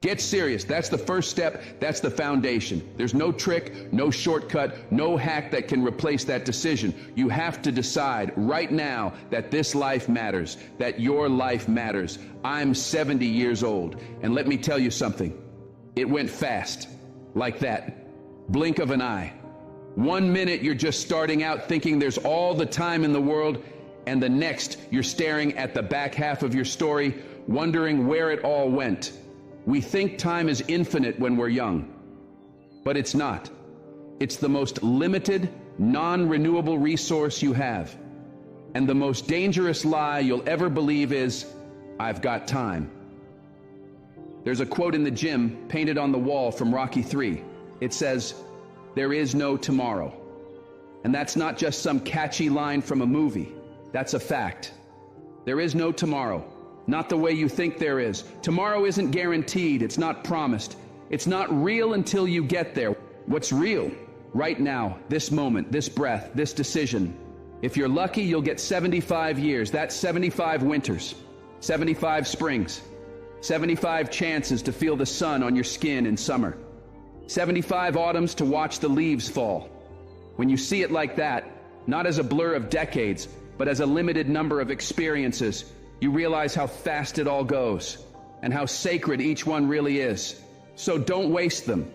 Get serious. That's the first step. That's the foundation. There's no trick, no shortcut, no hack that can replace that decision. You have to decide right now that this life matters, that your life matters. I'm 70 years old, and let me tell you something. It went fast, like that. Blink of an eye. 1 minute you're just starting out thinking there's all the time in the world, and the next you're staring at the back half of your story, wondering where it all went. We think time is infinite when we're young, but it's not. It's the most limited, non-renewable resource you have. And the most dangerous lie you'll ever believe is, I've got time. There's a quote in the gym painted on the wall from Rocky III. It says, "There is no tomorrow." And that's not just some catchy line from a movie. That's a fact. There is no tomorrow. Not the way you think there is. Tomorrow isn't guaranteed. It's not promised. It's not real until you get there. What's real? Right now, this moment, this breath, this decision. If you're lucky, you'll get 75 years. That's 75 winters, 75 springs, 75 chances to feel the sun on your skin in summer, 75 autumns to watch the leaves fall. When you see it like that, not as a blur of decades, but as a limited number of experiences, you realize how fast it all goes and how sacred each one really is. So don't waste them.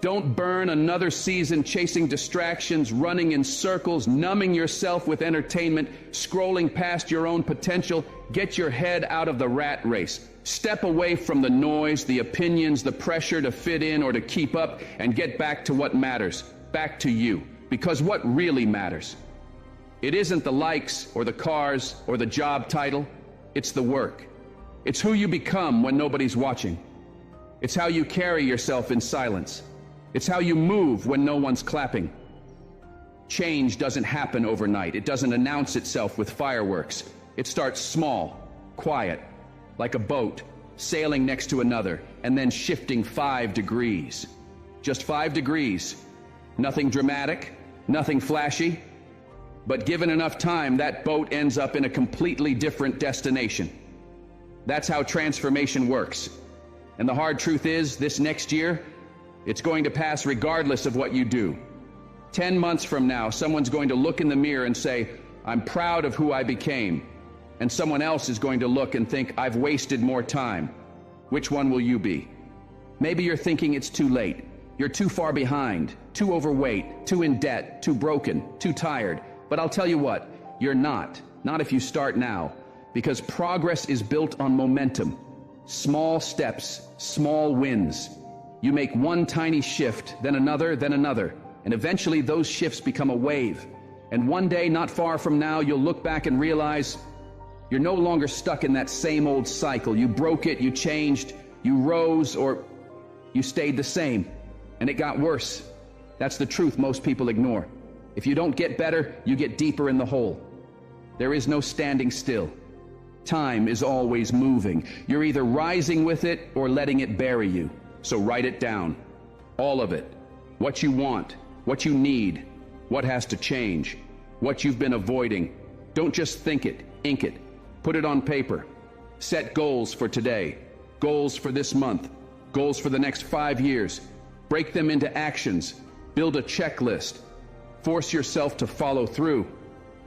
Don't burn another season chasing distractions, running in circles, numbing yourself with entertainment, scrolling past your own potential. Get your head out of the rat race. Step away from the noise, the opinions, the pressure to fit in or to keep up, and get back to what matters, back to you. Because what really matters? It isn't the likes or the cars or the job title. It's the work. It's who you become when nobody's watching. It's how you carry yourself in silence. It's how you move when no one's clapping. Change doesn't happen overnight. It doesn't announce itself with fireworks. It starts small, quiet, like a boat, sailing next to another, and then shifting 5 degrees. Just 5 degrees. Nothing dramatic, nothing flashy. But given enough time, that boat ends up in a completely different destination. That's how transformation works. And the hard truth is, this next year, it's going to pass regardless of what you do. 10 months from now, someone's going to look in the mirror and say, I'm proud of who I became. And someone else is going to look and think, I've wasted more time. Which one will you be? Maybe you're thinking it's too late. You're too far behind, too overweight, too in debt, too broken, too tired. But I'll tell you what, you're not if you start now, because progress is built on momentum. Small steps, small wins. You make one tiny shift, then another, and eventually those shifts become a wave. And one day, not far from now, you'll look back and realize you're no longer stuck in that same old cycle. You broke it, you changed, you rose, or you stayed the same, and it got worse. That's the truth most people ignore. If you don't get better, you get deeper in the hole. There is no standing still. Time is always moving. You're either rising with it or letting it bury you. So write it down. All of it. What you want, what you need, what has to change, what you've been avoiding. Don't just think it, ink it. Put it on paper. Set goals for today, goals for this month, goals for the next 5 years. Break them into actions. Build a checklist. Force yourself to follow through.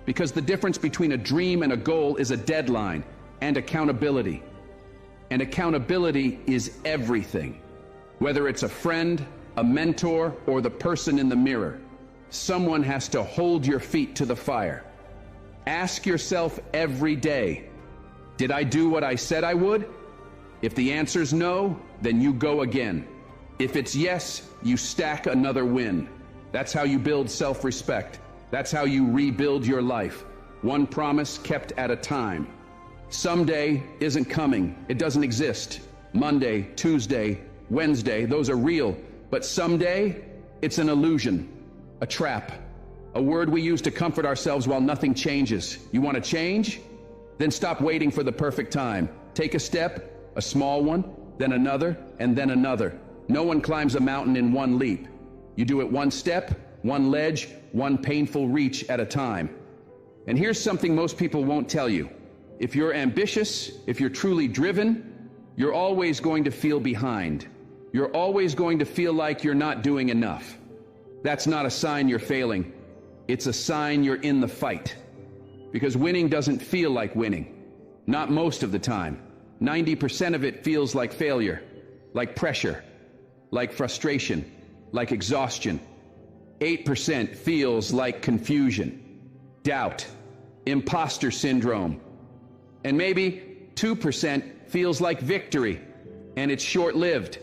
Because the difference between a dream and a goal is a deadline and accountability. And accountability is everything. Whether it's a friend, a mentor, or the person in the mirror, someone has to hold your feet to the fire. Ask yourself every day, did I do what I said I would? If the answer's no, then you go again. If it's yes, you stack another win. That's how you build self-respect. That's how you rebuild your life. One promise kept at a time. Someday isn't coming. It doesn't exist. Monday, Tuesday, Wednesday, those are real. But someday, it's an illusion, a trap, a word we use to comfort ourselves while nothing changes. You want to change? Then stop waiting for the perfect time. Take a step, a small one, then another, and then another. No one climbs a mountain in one leap. You do it one step, one ledge, one painful reach at a time. And here's something most people won't tell you. If you're ambitious, if you're truly driven, You're always going to feel behind. You're always going to feel like you're not doing enough. That's not a sign you're failing. It's a sign you're in the fight. Because winning doesn't feel like winning. Not most of the time. 90% of it feels like failure, like pressure, like frustration, like exhaustion. 8% feels like confusion, doubt, imposter syndrome. And maybe 2% feels like victory, and it's short-lived.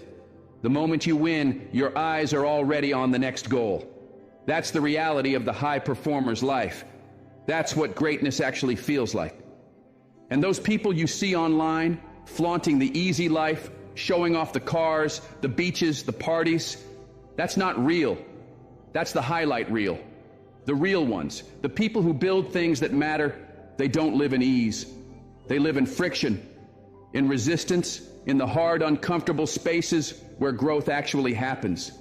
The moment you win, your eyes are already on the next goal. That's the reality of the high performer's life. That's what greatness actually feels like. And those people you see online, flaunting the easy life, showing off the cars, the beaches, the parties, that's not real. That's the highlight reel. The real ones, the people who build things that matter, they don't live in ease. They live in friction, in resistance, in the hard, uncomfortable spaces where growth actually happens.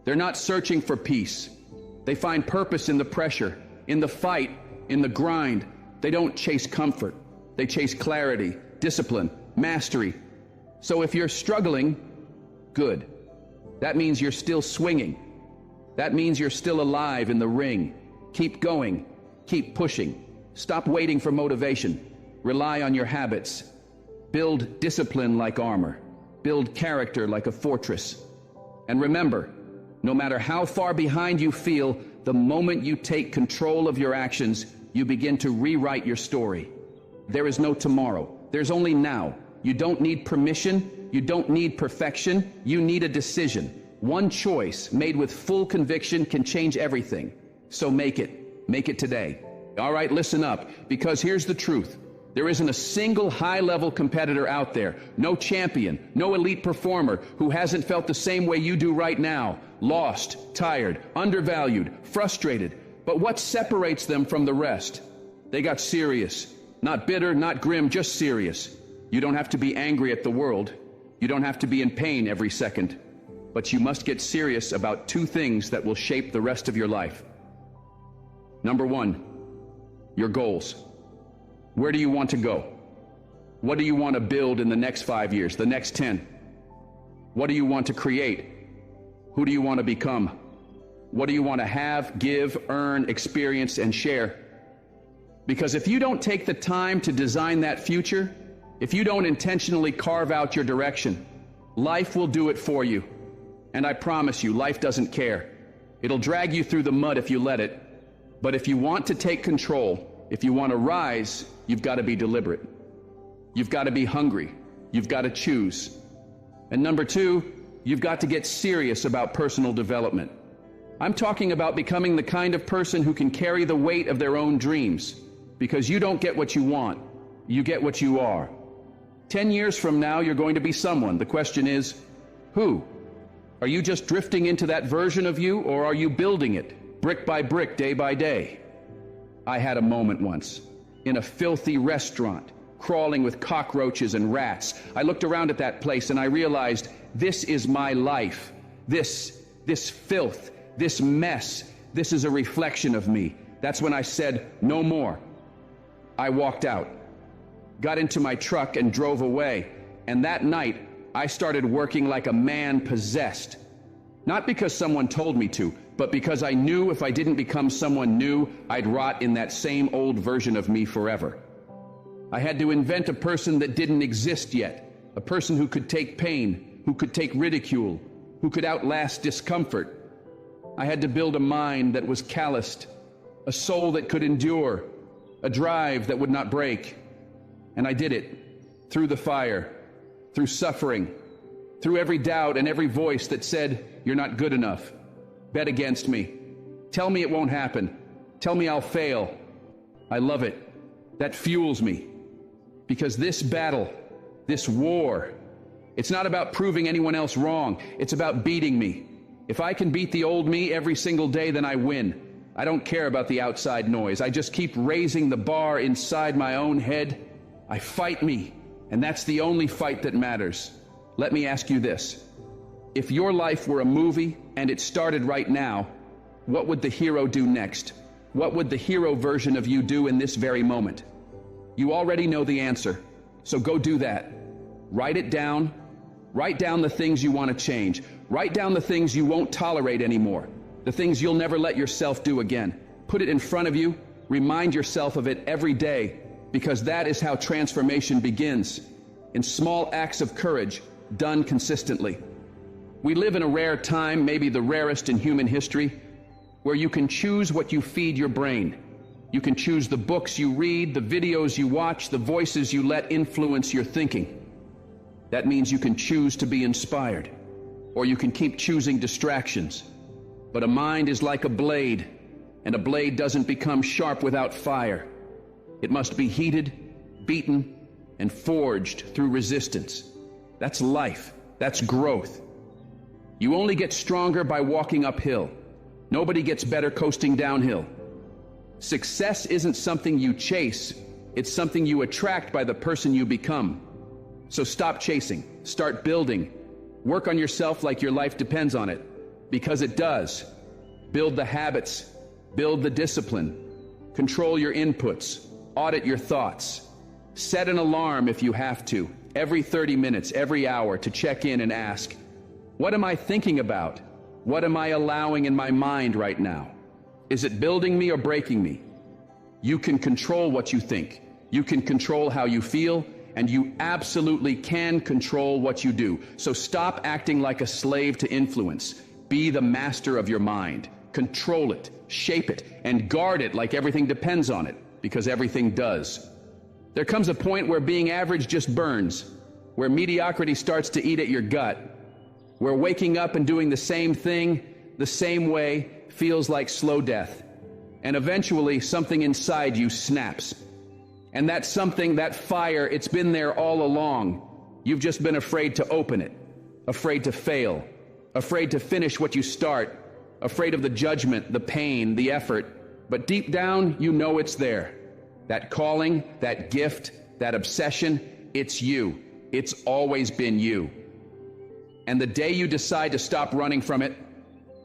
They're not searching for peace. They find purpose in the pressure, in the fight, in the grind. They don't chase comfort. They chase clarity, discipline, mastery. So if you're struggling, good. That means you're still swinging. That means you're still alive in the ring. Keep going. Keep pushing. Stop waiting for motivation. Rely on your habits. Build discipline like armor. Build character like a fortress. And remember, no matter how far behind you feel, the moment you take control of your actions, you begin to rewrite your story. There is no tomorrow. There's only now. You don't need permission. You don't need perfection. You need a decision. One choice made with full conviction can change everything. So make it. Make it today. All right, listen up, because here's the truth. There isn't a single high-level competitor out there, no champion, no elite performer who hasn't felt the same way you do right now. Lost, tired, undervalued, frustrated. But what separates them from the rest? They got serious. Not bitter, not grim, just serious. You don't have to be angry at the world. You don't have to be in pain every second. But you must get serious about two things that will shape the rest of your life. Number one, your goals. Where do you want to go? What do you want to build in the next 5 years, the next 10? What do you want to create? Who do you want to become? What do you want to have, give, earn, experience, and share? Because if you don't take the time to design that future, if you don't intentionally carve out your direction, life will do it for you. And I promise you, life doesn't care. It'll drag you through the mud if you let it. But if you want to take control, if you want to rise, you've got to be deliberate. You've got to be hungry. You've got to choose. And number two, you've got to get serious about personal development. I'm talking about becoming the kind of person who can carry the weight of their own dreams. Because you don't get what you want, you get what you are. 10 years from now, you're going to be someone. The question is, who? Are you just drifting into that version of you, or are you building it, brick by brick, day by day? I had a moment once, in a filthy restaurant, crawling with cockroaches and rats. I looked around at that place and I realized, this is my life. This filth, this mess, this is a reflection of me. That's when I said, no more. I walked out, got into my truck and drove away. And that night, I started working like a man possessed. Not because someone told me to, but because I knew if I didn't become someone new, I'd rot in that same old version of me forever. I had to invent a person that didn't exist yet, a person who could take pain, who could take ridicule, who could outlast discomfort. I had to build a mind that was calloused, a soul that could endure, a drive that would not break. And I did it, through the fire, through suffering, through every doubt and every voice that said, you're not good enough. Bet against me. Tell me it won't happen. Tell me I'll fail. I love it. That fuels me. Because this battle, this war, it's not about proving anyone else wrong. It's about beating me. If I can beat the old me every single day, then I win. I don't care about the outside noise. I just keep raising the bar inside my own head. I fight me, and that's the only fight that matters. Let me ask you this. If your life were a movie and it started right now, what would the hero do next? What would the hero version of you do in this very moment? You already know the answer, so go do that. Write it down. Write down the things you want to change. Write down the things you won't tolerate anymore. The things you'll never let yourself do again. Put it in front of you. Remind yourself of it every day, because that is how transformation begins, in small acts of courage done consistently. We live in a rare time, maybe the rarest in human history, where you can choose what you feed your brain. You can choose the books you read, the videos you watch, the voices you let influence your thinking. That means you can choose to be inspired, or you can keep choosing distractions. But a mind is like a blade, and a blade doesn't become sharp without fire. It must be heated, beaten, and forged through resistance. That's life. That's growth. You only get stronger by walking uphill. Nobody gets better coasting downhill. Success isn't something you chase. It's something you attract by the person you become. So stop chasing. Start building. Work on yourself like your life depends on it, because it does. Build the habits. Build the discipline. Control your inputs. Audit your thoughts. Set an alarm if you have to, every 30 minutes, every hour, to check in and ask, what am I thinking about? What am I allowing in my mind right now? Is it building me or breaking me? You can control what you think. You can control how you feel, and you absolutely can control what you do. So stop acting like a slave to influence. Be the master of your mind. Control it, shape it, and guard it like everything depends on it, because everything does. There comes a point where being average just burns, where mediocrity starts to eat at your gut, where waking up and doing the same thing, the same way, feels like slow death. And eventually, something inside you snaps. And that something, that fire, it's been there all along. You've just been afraid to open it, afraid to fail, afraid to finish what you start, afraid of the judgment, the pain, the effort. But deep down, you know it's there. That calling, that gift, that obsession, it's you. It's always been you. And the day you decide to stop running from it,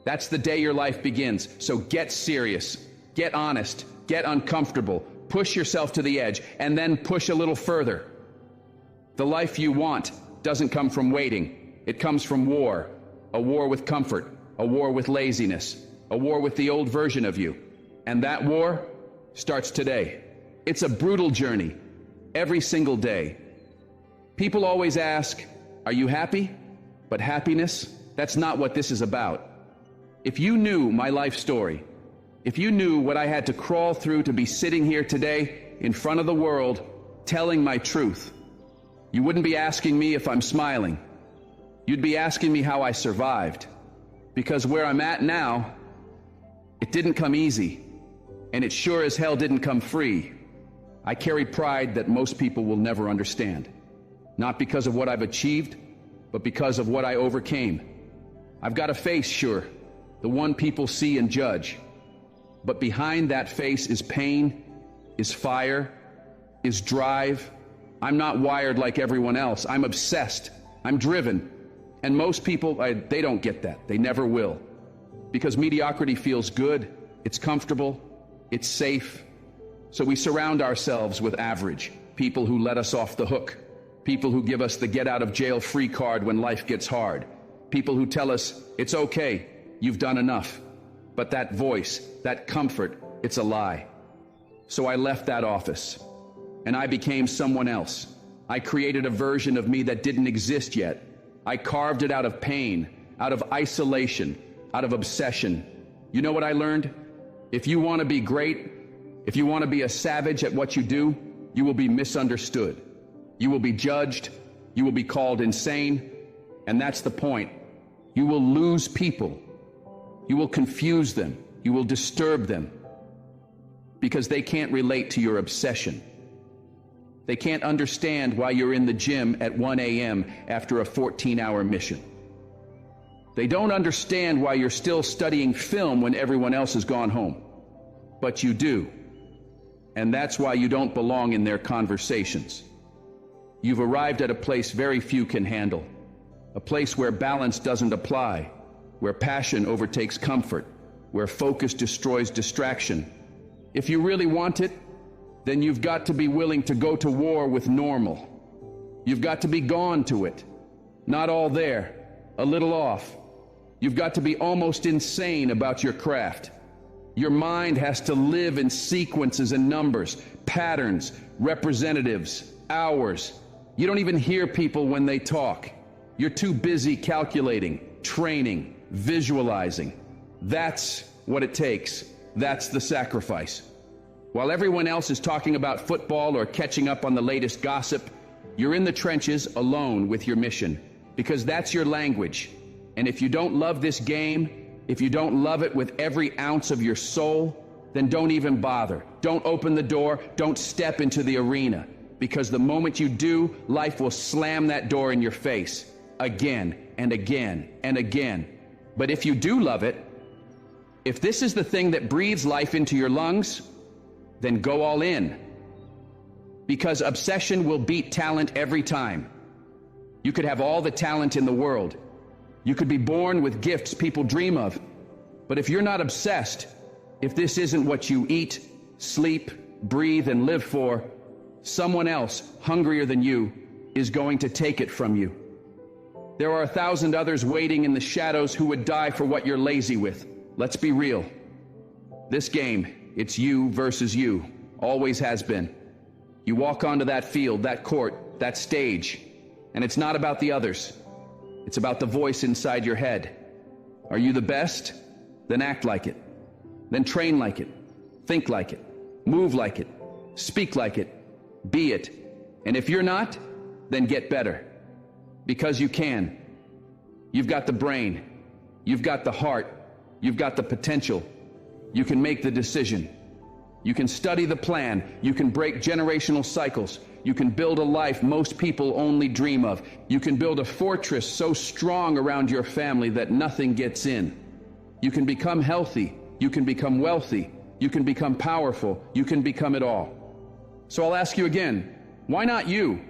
that's the day your life begins. So get serious, get honest, get uncomfortable, push yourself to the edge, and then push a little further. The life you want doesn't come from waiting. It comes from war. A war with comfort, a war with laziness, a war with the old version of you. And that war starts today. It's a brutal journey, every single day. People always ask, are you happy? But happiness, that's not what this is about. If you knew my life story, if you knew what I had to crawl through to be sitting here today in front of the world, telling my truth, you wouldn't be asking me if I'm smiling. You'd be asking me how I survived. Because where I'm at now, it didn't come easy, and it sure as hell didn't come free. I carry pride that most people will never understand. Not because of what I've achieved, but because of what I overcame. I've got a face, sure, the one people see and judge. But behind that face is pain, is fire, is drive. I'm not wired like everyone else. I'm obsessed. I'm driven. And most people, they don't get that. They never will. Because mediocrity feels good, it's comfortable, it's safe. So we surround ourselves with average, people who let us off the hook, people who give us the get-out-of-jail-free card when life gets hard, people who tell us, it's okay, you've done enough. But that voice, that comfort, it's a lie. So I left that office, and I became someone else. I created a version of me that didn't exist yet. I carved it out of pain, out of isolation, out of obsession. You know what I learned? If you want to be great, if you want to be a savage at what you do, you will be misunderstood. You will be judged. You will be called insane. And that's the point. You will lose people. You will confuse them. You will disturb them. Because they can't relate to your obsession. They can't understand why you're in the gym at 1 a.m. after a 14-hour mission. They don't understand why you're still studying film when everyone else has gone home. But you do. And that's why you don't belong in their conversations. You've arrived at a place very few can handle. A place where balance doesn't apply, where passion overtakes comfort, where focus destroys distraction. If you really want it, then you've got to be willing to go to war with normal. You've got to be gone to it. Not all there, a little off. You've got to be almost insane about your craft. Your mind has to live in sequences and numbers, patterns, representatives, hours. You don't even hear people when they talk. You're too busy calculating, training, visualizing. That's what it takes. That's the sacrifice. While everyone else is talking about football or catching up on the latest gossip, you're in the trenches alone with your mission, because that's your language. And if you don't love this game, if you don't love it with every ounce of your soul, then don't even bother. Don't open the door. Don't step into the arena, because the moment you do, life will slam that door in your face again and again and again. But if you do love it, if this is the thing that breathes life into your lungs, then go all in. Because obsession will beat talent every time. You could have all the talent in the world. You could be born with gifts people dream of. But if you're not obsessed, if this isn't what you eat, sleep, breathe, and live for, someone else, hungrier than you, is going to take it from you. There are 1,000 others waiting in the shadows who would die for what you're lazy with. Let's be real. This game, it's you versus you. Always has been. You walk onto that field, that court, that stage, and it's not about the others. It's about the voice inside your head. Are you the best? Then act like it. Then train like it. Think like it. Move like it. Speak like it. Be it. And if you're not, then get better. Because you can. You've got the brain. You've got the heart. You've got the potential. You can make the decision. You can study the plan. You can break generational cycles. You can build a life most people only dream of. You can build a fortress so strong around your family that nothing gets in. You can become healthy. You can become wealthy. You can become powerful. You can become it all. So I'll ask you again, why not you?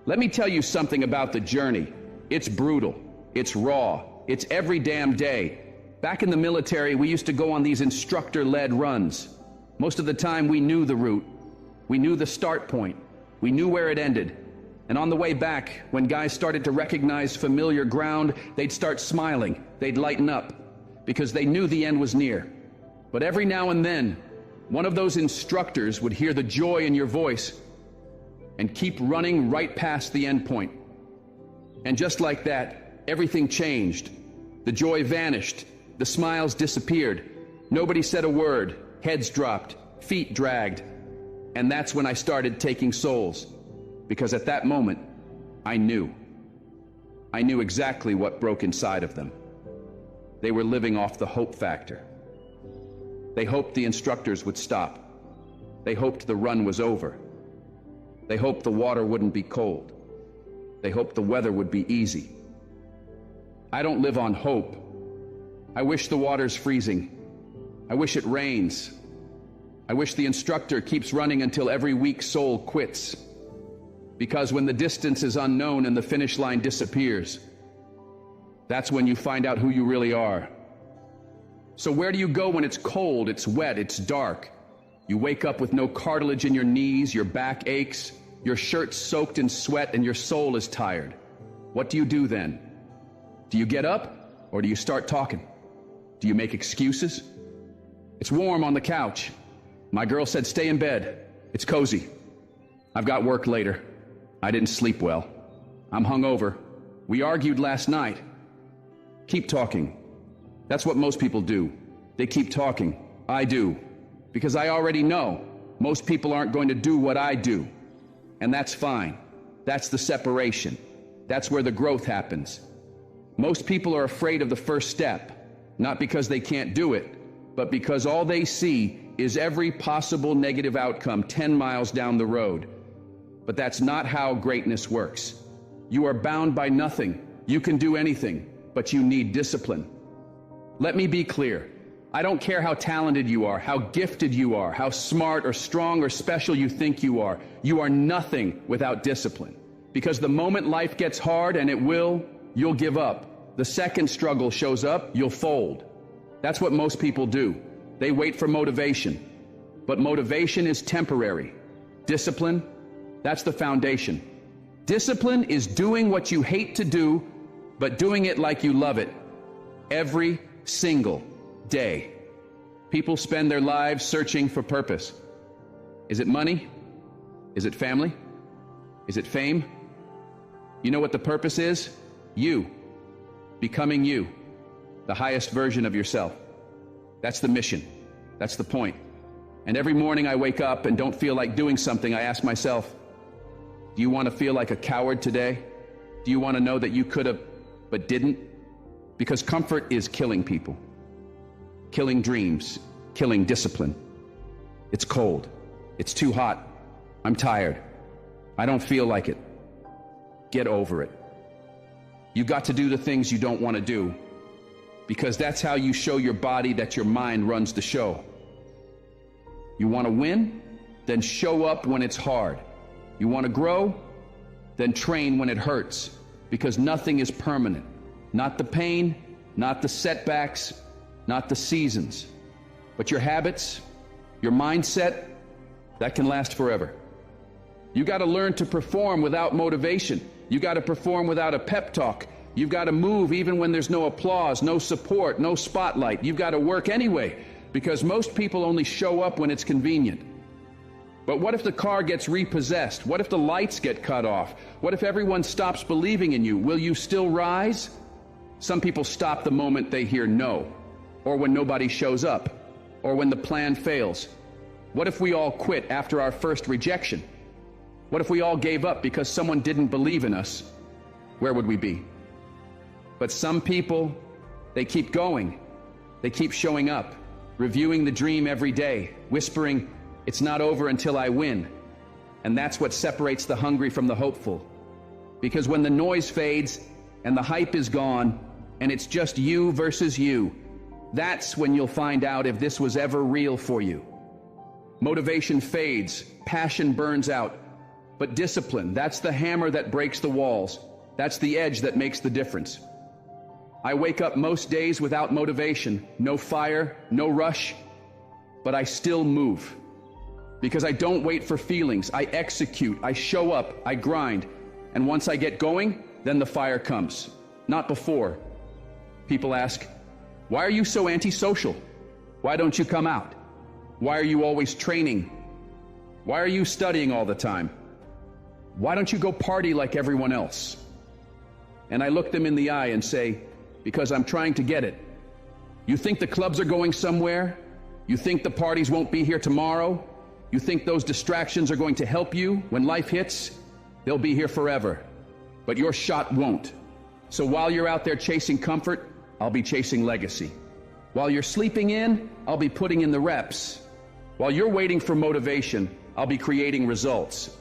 Let me tell you something about the journey. It's brutal. It's raw. It's every damn day. Back in the military, we used to go on these instructor-led runs. Most of the time, we knew the route. We knew the start point. We knew where it ended. And on the way back, when guys started to recognize familiar ground, they'd start smiling. They'd lighten up, because they knew the end was near. But every now and then, one of those instructors would hear the joy in your voice and keep running right past the end point. And just like that, everything changed. The joy vanished. The smiles disappeared. Nobody said a word. Heads dropped. Feet dragged. And that's when I started taking souls. Because at that moment, I knew. I knew exactly what broke inside of them. They were living off the hope factor. They hoped the instructors would stop. They hoped the run was over. They hoped the water wouldn't be cold. They hoped the weather would be easy. I don't live on hope. I wish the water's freezing. I wish it rains. I wish the instructor keeps running until every weak soul quits. Because when the distance is unknown and the finish line disappears, that's when you find out who you really are. So where do you go when it's cold, it's wet, it's dark? You wake up with no cartilage in your knees, your back aches, your shirt's soaked in sweat, and your soul is tired. What do you do then? Do you get up, or do you start talking? Do you make excuses? It's warm on the couch. My girl said stay in bed. It's cozy. I've got work later. I didn't sleep well. I'm hungover. We argued last night. Keep talking. That's what most people do. They keep talking. I do. Because I already know most people aren't going to do what I do. And that's fine. That's the separation. That's where the growth happens. Most people are afraid of the first step, not because they can't do it, but because all they see is every possible negative outcome 10 miles down the road. But that's not how greatness works. You are bound by nothing. You can do anything, but you need discipline. Let me be clear. I don't care how talented you are, how gifted you are, how smart or strong or special you think you are. You are nothing without discipline. Because the moment life gets hard, and it will, you'll give up. The second struggle shows up, you'll fold. That's what most people do. They wait for motivation. But motivation is temporary. Discipline, that's the foundation. Discipline is doing what you hate to do, but doing it like you love it every single day. People spend their lives searching for purpose. Is it money? Is it family? Is it fame? You know what the purpose is? You. Becoming you. The highest version of yourself. That's the mission. That's the point. And every morning I wake up and don't feel like doing something, I ask myself, do you want to feel like a coward today? Do you want to know that you could have, but didn't? Because comfort is killing people. Killing dreams. Killing discipline. It's cold. It's too hot. I'm tired. I don't feel like it. Get over it. You've got to do the things you don't want to do, because that's how you show your body that your mind runs the show. You want to win? Then show up when it's hard. You want to grow? Then train when it hurts, because nothing is permanent. Not the pain, not the setbacks, not the seasons, but your habits, your mindset, that can last forever. You got to learn to perform without motivation. You got to perform without a pep talk. You've got to move even when there's no applause, no support, no spotlight. You've got to work anyway, because most people only show up when it's convenient. But what if the car gets repossessed? What if the lights get cut off? What if everyone stops believing in you? Will you still rise? Some people stop the moment they hear no, or when nobody shows up, or when the plan fails. What if we all quit after our first rejection? What if we all gave up because someone didn't believe in us? Where would we be? But some people, they keep going. They keep showing up, reviewing the dream every day, whispering, "It's not over until I win." And that's what separates the hungry from the hopeful. Because when the noise fades and the hype is gone and it's just you versus you, that's when you'll find out if this was ever real for you. Motivation fades, passion burns out, but discipline, that's the hammer that breaks the walls. That's the edge that makes the difference. I wake up most days without motivation, no fire, no rush, but I still move. Because I don't wait for feelings, I execute, I show up, I grind, and once I get going, then the fire comes, not before. People ask, why are you so antisocial? Why don't you come out? Why are you always training? Why are you studying all the time? Why don't you go party like everyone else? And I look them in the eye and say, because I'm trying to get it. You think the clubs are going somewhere? You think the parties won't be here tomorrow? You think those distractions are going to help you when life hits? They'll be here forever, but your shot won't. So while you're out there chasing comfort, I'll be chasing legacy. While you're sleeping in, I'll be putting in the reps. While you're waiting for motivation, I'll be creating results.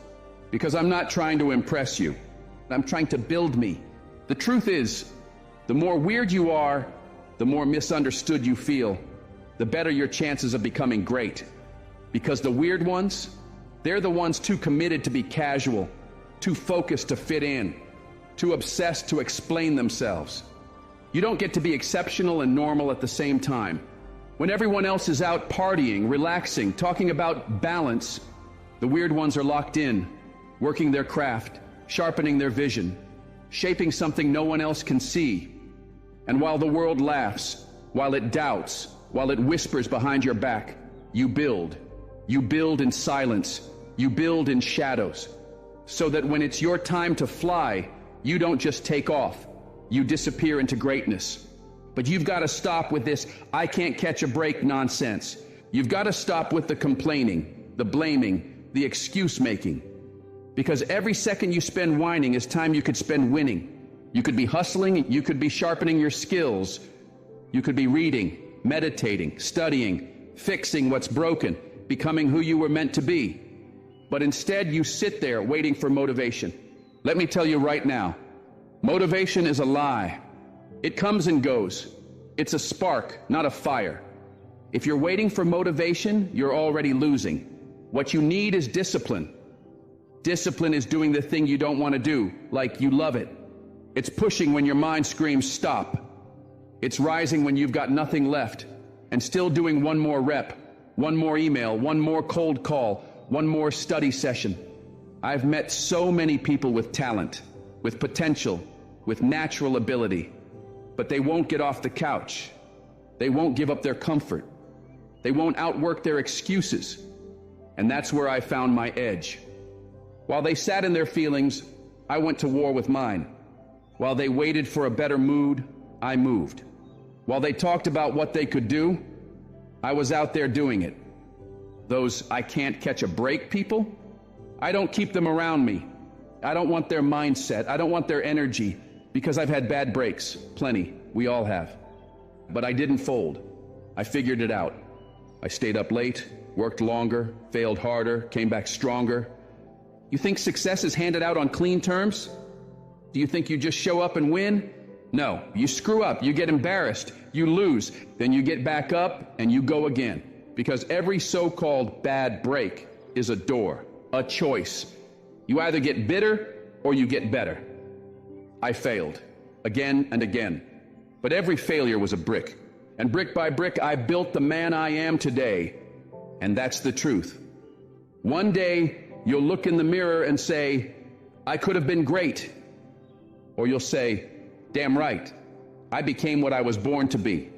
Because I'm not trying to impress you. I'm trying to build me. The truth is, the more weird you are, the more misunderstood you feel, the better your chances of becoming great. Because the weird ones, they're the ones too committed to be casual, too focused to fit in, too obsessed to explain themselves. You don't get to be exceptional and normal at the same time. When everyone else is out partying, relaxing, talking about balance, the weird ones are locked in, working their craft, sharpening their vision, shaping something no one else can see. And while the world laughs, while it doubts, while it whispers behind your back, you build. You build in silence. You build in shadows. So that when it's your time to fly, you don't just take off. You disappear into greatness. But you've got to stop with this "I can't catch a break" nonsense. You've got to stop with the complaining, the blaming, the excuse making. Because every second you spend whining is time you could spend winning. You could be hustling, you could be sharpening your skills. You could be reading, meditating, studying, fixing what's broken, becoming who you were meant to be. But instead you sit there waiting for motivation. Let me tell you right now, motivation is a lie. It comes and goes. It's a spark, not a fire. If you're waiting for motivation, you're already losing. What you need is discipline. Discipline is doing the thing you don't want to do, like you love it. It's pushing when your mind screams stop. It's rising when you've got nothing left, and still doing one more rep, one more email, one more cold call, one more study session. I've met so many people with talent, with potential, with natural ability, but they won't get off the couch. They won't give up their comfort. They won't outwork their excuses. And that's where I found my edge. While they sat in their feelings, I went to war with mine. While they waited for a better mood, I moved. While they talked about what they could do, I was out there doing it. Those I can't catch a break people, I don't keep them around me. I don't want their mindset. I don't want their energy, because I've had bad breaks. Plenty. We all have. But I didn't fold. I figured it out. I stayed up late, worked longer, failed harder, came back stronger. You think success is handed out on clean terms? Do you think you just show up and win? No. You screw up, you get embarrassed, you lose, then you get back up and you go again. Because every so-called bad break is a door, a choice. You either get bitter or you get better. I failed, again and again. But every failure was a brick. And brick by brick, I built the man I am today. And that's the truth. One day, you'll look in the mirror and say, I could have been great. Or you'll say, damn right, I became what I was born to be.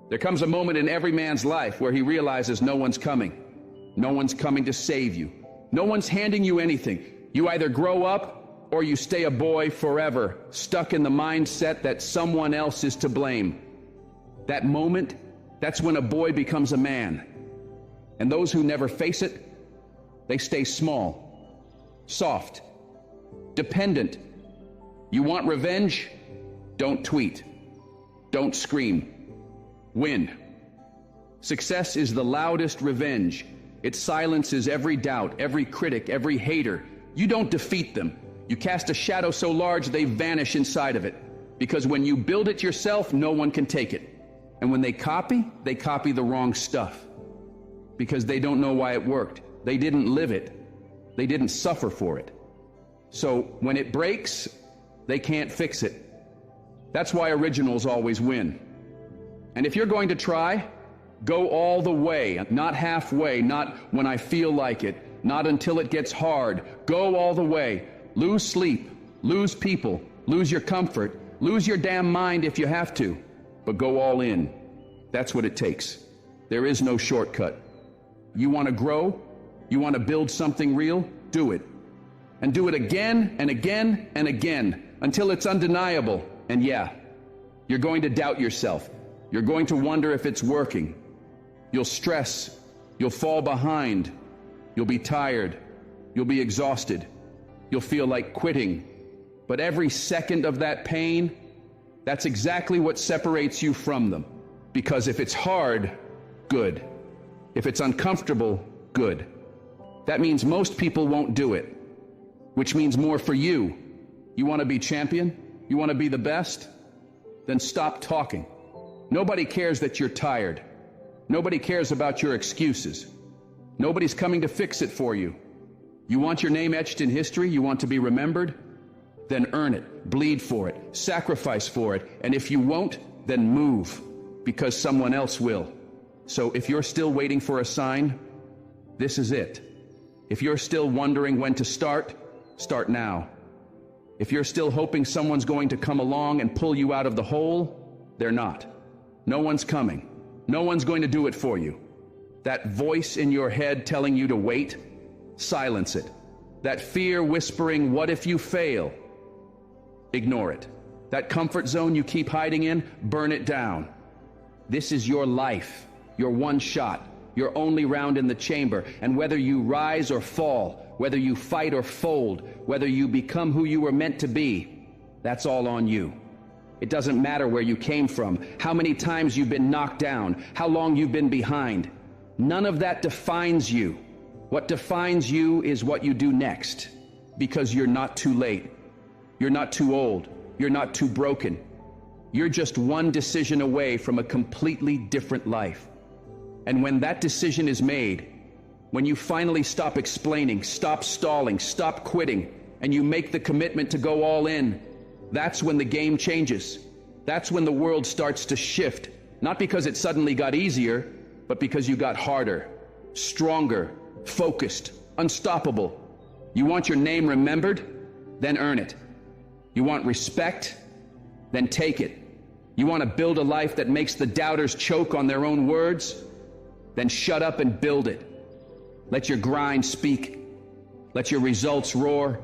There comes a moment in every man's life where he realizes no one's coming. No one's coming to save you. No one's handing you anything. You either grow up or you stay a boy forever, stuck in the mindset that someone else is to blame. That moment, that's when a boy becomes a man. And those who never face it, they stay small, soft, dependent. You want revenge? Don't tweet. Don't scream. Win. Success is the loudest revenge. It silences every doubt, every critic, every hater. You don't defeat them. You cast a shadow so large they vanish inside of it. Because when you build it yourself, no one can take it. And when they copy the wrong stuff. Because they don't know why it worked. They didn't live it. They didn't suffer for it. So when it breaks, they can't fix it. That's why originals always win. And if you're going to try, go all the way, not halfway, not when I feel like it, not until it gets hard. Go all the way. Lose sleep, lose people, lose your comfort, lose your damn mind if you have to, but go all in. That's what it takes. There is no shortcut. You want to grow? You want to build something real? Do it. And do it again and again and again until it's undeniable. And yeah, you're going to doubt yourself. You're going to wonder if it's working. You'll stress. You'll fall behind. You'll be tired. You'll be exhausted. You'll feel like quitting. But every second of that pain, that's exactly what separates you from them. Because if it's hard, good. If it's uncomfortable, good. That means most people won't do it, which means more for you. You want to be champion? You want to be the best? Then stop talking. Nobody cares that you're tired. Nobody cares about your excuses. Nobody's coming to fix it for you. You want your name etched in history? You want to be remembered? Then earn it, bleed for it, sacrifice for it, and if you won't, then move, because someone else will. So if you're still waiting for a sign, this is it. If you're still wondering when to start, start now. If you're still hoping someone's going to come along and pull you out of the hole, they're not. No one's coming. No one's going to do it for you. That voice in your head telling you to wait, silence it. That fear whispering, what if you fail? Ignore it. That comfort zone you keep hiding in, burn it down. This is your life, your one shot, your only round in the chamber. And whether you rise or fall, whether you fight or fold, whether you become who you were meant to be, that's all on you. It doesn't matter where you came from, how many times you've been knocked down, how long you've been behind. None of that defines you. What defines you is what you do next, because you're not too late. You're not too old. You're not too broken. You're just one decision away from a completely different life. And when that decision is made, when you finally stop explaining, stop stalling, stop quitting, and you make the commitment to go all in, that's when the game changes. That's when the world starts to shift, not because it suddenly got easier, but because you got harder, stronger, focused, unstoppable. You want your name remembered? Then earn it. You want respect? Then take it. You want to build a life that makes the doubters choke on their own words? Then shut up and build it. Let your grind speak. Let your results roar.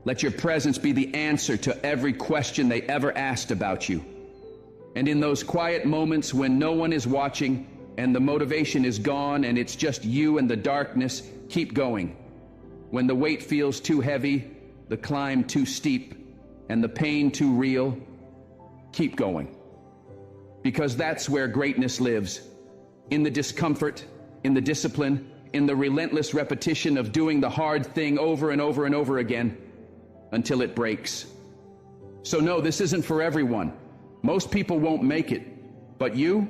Let your presence be the answer to every question they ever asked about you. And in those quiet moments when no one is watching and the motivation is gone and it's just you and the darkness, keep going. When the weight feels too heavy, the climb too steep, and the pain too real, keep going. Because that's where greatness lives. In the discomfort, in the discipline, in the relentless repetition of doing the hard thing over and over and over again until it breaks. So no, this isn't for everyone. Most people won't make it. But you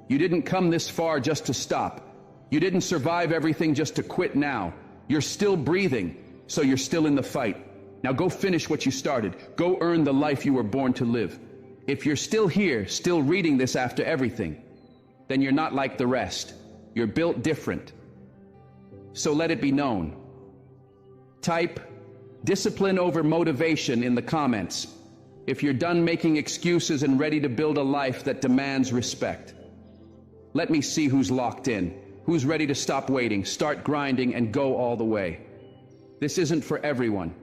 didn't come this far just to stop. You didn't survive everything just to quit now. You're still breathing, so you're still in the fight. Now go finish what you started. Go earn the life you were born to live. If you're still here, still reading this after everything, then you're not like the rest. You're built different. So let it be known. Type discipline over motivation in the comments if you're done making excuses and ready to build a life that demands respect. Let me see who's locked in, who's ready to stop waiting, start grinding, and go all the way. This isn't for everyone.